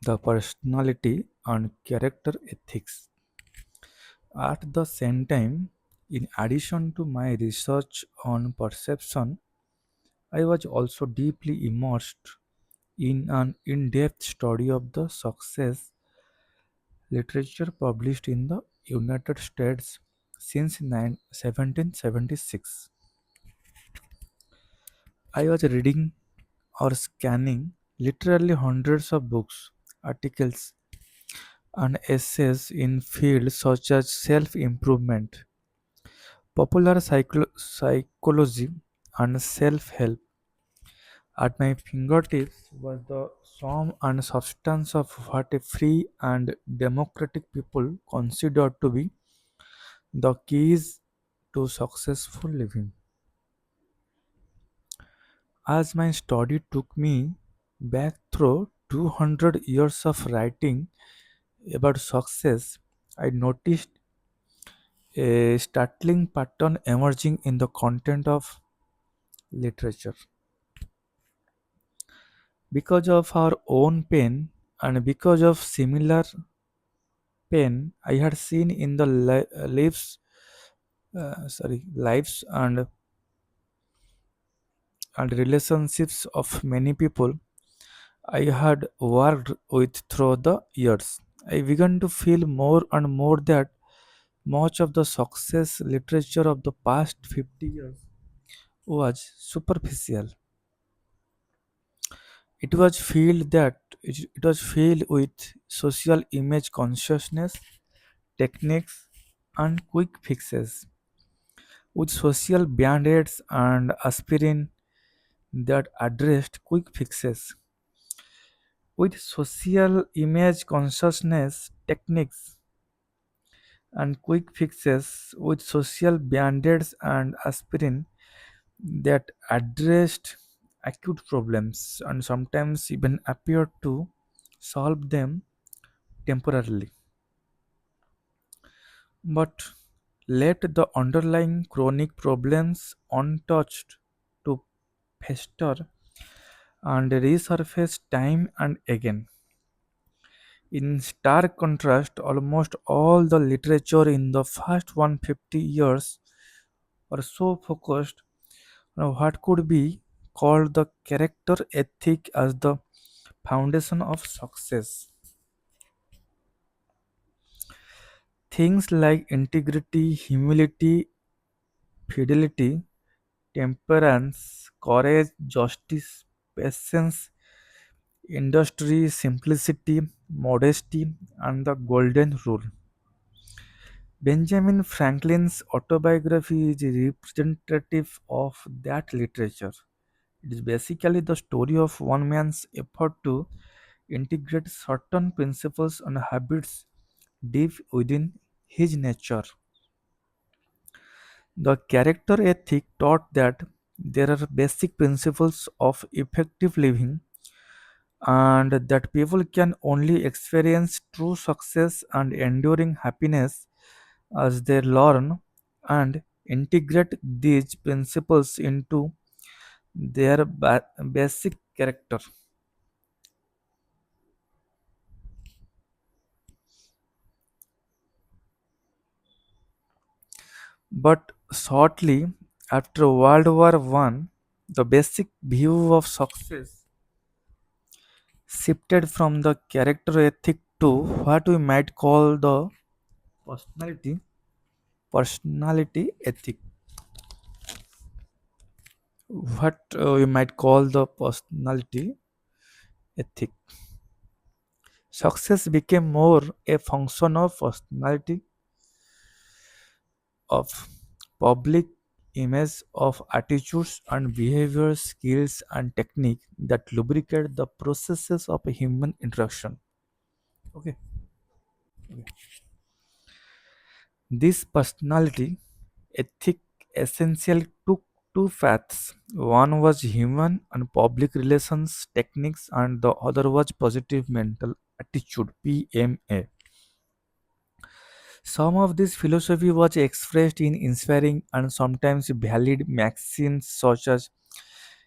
the personality and character ethics. At the same time, in addition to my research on perception, I was also deeply immersed in an in depth study of the success literature published in the United States since 1776. I was reading or scanning literally hundreds of books, articles, and essays in fields such as self improvement, popular psychology, and self help. At my fingertips was the sum and substance of what a free and democratic people considered to be the keys to successful living. As my study took me back through 200 years of writing about success, I noticed a startling pattern emerging in the content of literature. Because of our own pain and because of similar pain I had seen in the lives and relationships of many people I had worked with through the years. I began to feel more and more that much of the success literature of the past 50 years was superficial. It was filled with social image consciousness, techniques, and quick fixes, with social band-aids and aspirin that addressed quick fixes, with social image consciousness techniques and quick fixes, with social band-aids and aspirin that addressed acute problems and sometimes even appeared to solve them temporarily, but let the underlying chronic problems untouched to fester and resurface time and again. In stark contrast, almost all the literature in the first 150 years or so focused on what could be called the character ethic as the foundation of success. Things like integrity, humility, fidelity, temperance, courage, justice, patience, industry, simplicity, modesty, and the golden rule. Benjamin Franklin's autobiography is representative of that literature. It is basically the story of one man's effort to integrate certain principles and habits deep within his nature. The character ethic taught that there are basic principles of effective living and that people can only experience true success and enduring happiness as they learn and integrate these principles into their basic character. But shortly after World War I, the basic view of success shifted from the character ethic to what we might call the personality personality ethic. What we might call the personality ethic. Success became more a function of personality, of public image, of attitudes and behavior, skills and technique that lubricate the processes of a human interaction. Okay. This personality ethic essentially took two paths. One was human and public relations techniques, and the other was positive mental attitude (PMA). Some of this philosophy was expressed in inspiring and sometimes valid maxims such as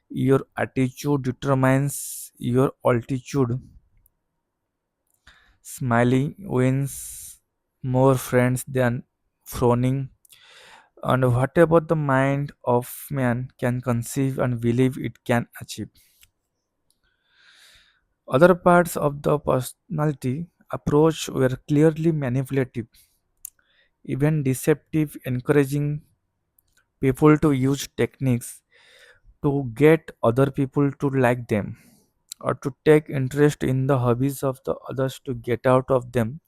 your attitude determines your altitude, Smiling wins more friends than frowning. And what about the mind of man can conceive and believe it can achieve? Other parts of the personality approach were clearly manipulative, even deceptive, encouraging people to use techniques to get other people to like them or to take interest in the hobbies of the others to get out of them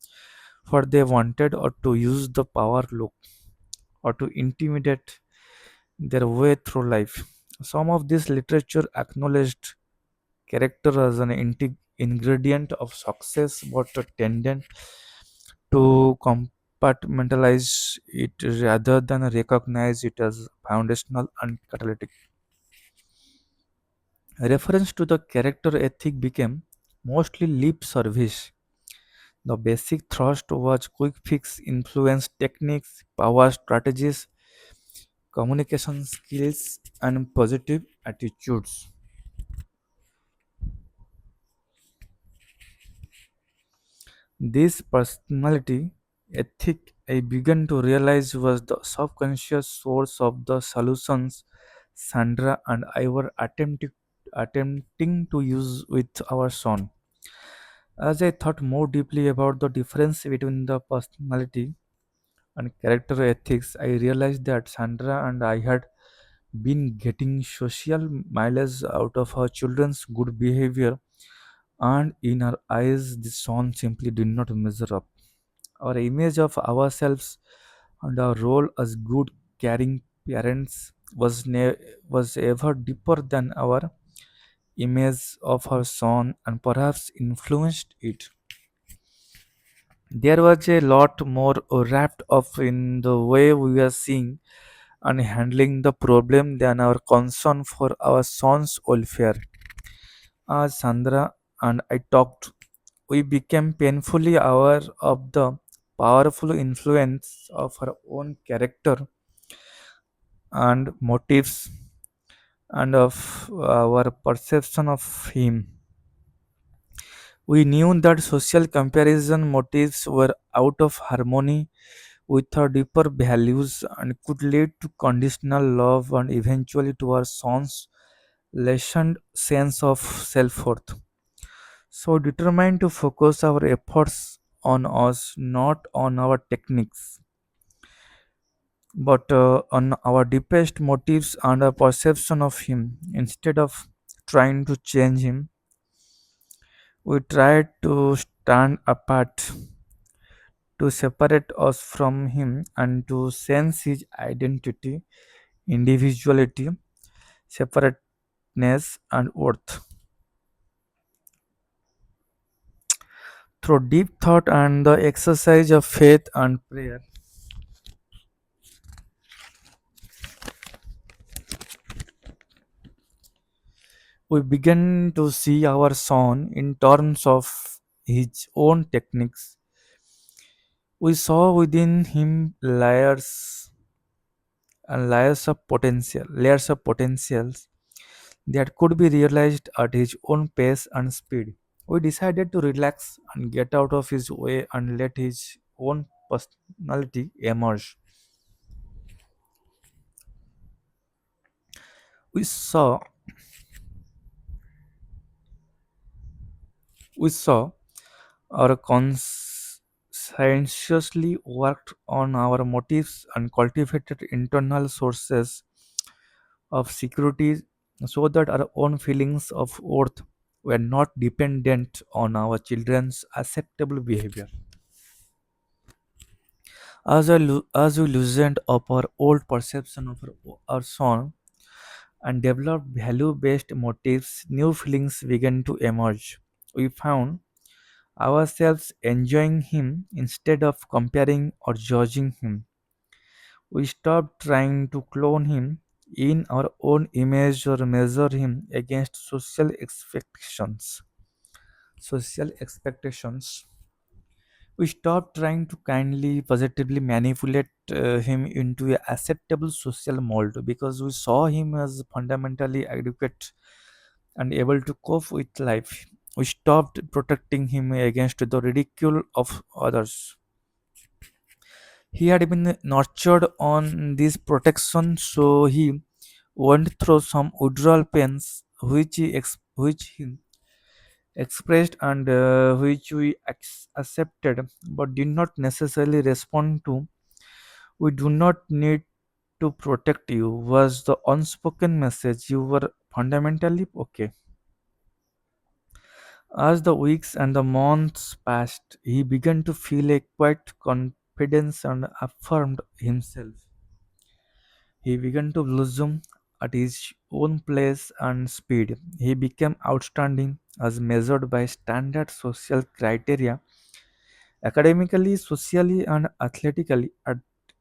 what they wanted or to use the power look or to intimidate their way through life. Some of this literature acknowledged character as an ingredient of success but tended to compartmentalize it rather than recognize it as foundational and catalytic. Reference to the character ethic became mostly lip service. The basic thrust was quick fix influence techniques, power strategies, communication skills, and positive attitudes. This personality ethic I began to realize was the subconscious source of the solutions Sandra and I were attempting to use with our son. As I thought more deeply about the difference between the personality and character ethics, I realized that Sandra and I had been getting social mileage out of her children's good behavior, and in our eyes, this son simply did not measure up. Our image of ourselves and our role as good, caring parents was ever deeper than our image of her son, and perhaps influenced it. There was a lot more wrapped up in the way we were seeing and handling the problem than our concern for our son's welfare. As Sandra and I talked, we became painfully aware of the powerful influence of our own character and motives and of our perception of him. We knew that social comparison motives were out of harmony with our deeper values and could lead to conditional love and eventually to our son's lessened sense of self worth. So, determined to focus our efforts on us, not on our techniques, but on our deepest motives and our perception of Him. Instead of trying to change Him, we tried to stand apart, to separate us from Him, and to sense His identity, individuality, separateness, and worth. Through deep thought and the exercise of faith and prayer, we begin to see our son in terms of his own techniques. We saw within him layers of potentials that could be realized at his own pace and speed. We decided to relax and get out of his way and let his own personality emerge. We saw we saw our conscientiously worked on our motives and cultivated internal sources of security so that our own feelings of worth were not dependent on our children's acceptable behavior. As we loosened up our old perception of our son and developed value based motives, new feelings began to emerge. We found ourselves enjoying him instead of comparing or judging him. We stopped trying to clone him in our own image or measure him against social expectations. Social expectations. We stopped trying to kindly, positively manipulate him into a acceptable social mold because we saw him as fundamentally adequate and able to cope with life. We stopped protecting him against the ridicule of others. He had been nurtured on this protection, so he went through some withdrawal pains, which he expressed and which we accepted, but did not necessarily respond to. We do not need to protect you was the unspoken message. You were fundamentally okay. As the weeks and the months passed, he began to feel a quiet confidence and affirmed himself. He began to blossom at his own pace and speed. He became outstanding as measured by standard social criteria, academically, socially, and athletically at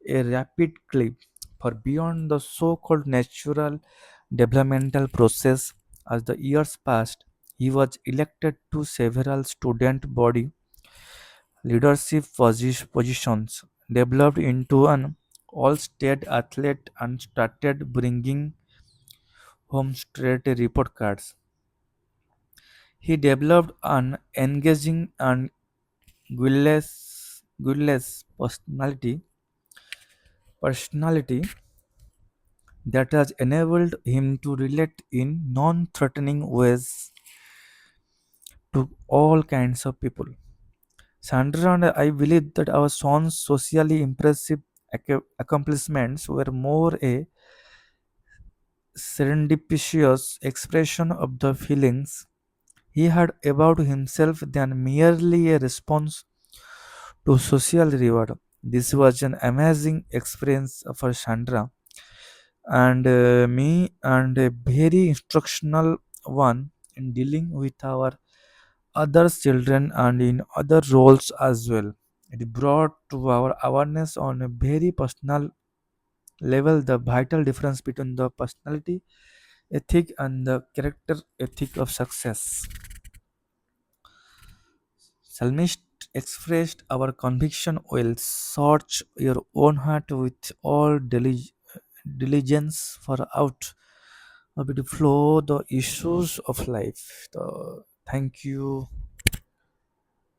a rapid clip. For beyond the so called natural developmental process, as the years passed, he was elected to several student body leadership positions, developed into an all-state athlete, and started bringing home straight report cards. He developed an engaging and guileless personality that has enabled him to relate in non-threatening ways to all kinds of people. Sandra and I believe that our son's socially impressive accomplishments were more a serendipitous expression of the feelings he had about himself than merely a response to social reward. This was an amazing experience for Sandra and me, and a very instructional one in dealing with our other children and in other roles as well. It brought to our awareness on a very personal level the vital difference between the personality ethic and the character ethic of success. Salmist expressed our conviction will search your own heart with all diligence for out of it flow the issues of life. Thank you.